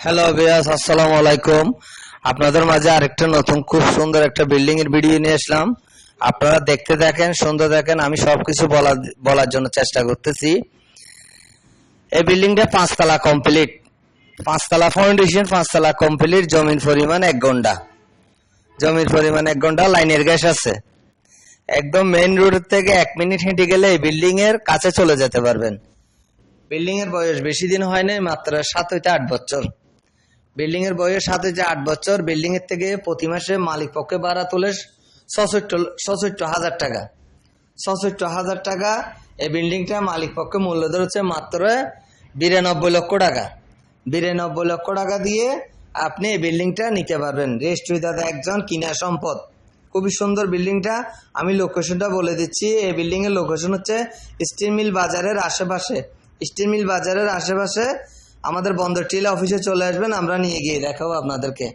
Hello বিয়াস, আসসালামু আলাইকুম। আপনাদের মাঝে আরেকটা নতুন খুব সুন্দর একটা বিল্ডিং এর ভিডিও নিয়ে আসলাম। আপনারা দেখতে দেখেন, সুন্দর দেখেন। আমি সবকিছু বলার জন্য চেষ্টা করতেছি। এই বিল্ডিংটা 5 তলা কমপ্লিট, 5 তলা ফাউন্ডেশন, 5 তলা কমপ্লিট। জমির পরিমাণ 1 ঘন্টা, জমির পরিমাণ 1 ঘন্টা। লাইনের গ্যাস আছে। একদম মেইন রোড থেকে 1 মিনিট হেঁটে গেলে এই বিল্ডিং এর কাছে চলে যেতে পারবেন। বিল্ডিং এর বয়স বেশি দিন হয় নাই, মাত্র 7 হইতে 8 বছর। বিল্ডিং এর বয়স 7 হইতে 8 বছর। বিল্ডিং এর থেকে প্রতি মাসে মালিক পক্ষে ভাড়া তোলে 66,000 টাকা। 66,000 টাকা। এই বিল্ডিংটা মালিক পক্ষে মূল্য ধরেছে মাত্র 92 লক্ষ টাকা। 92 লক্ষ টাকা দিয়ে আপনি এই বিল্ডিংটা নিতে পারবেন। রেজিস্ট্রি দাদা একজন, কিনা সম্পদ। খুবই সুন্দর বিল্ডিংটা। আমি লোকেশনটা বলে দিচ্ছি। এই বিল্ডিং এর লোকেশন হচ্ছে স্টিল মিল বাজারের আশেপাশে। স্টিল মিল বাজারের আশেপাশে আমাদের বন্দর টিলা অফিসে চলে আসবেন, আমরা নিয়ে গিয়ে দেখাবো আপনাদেরকে।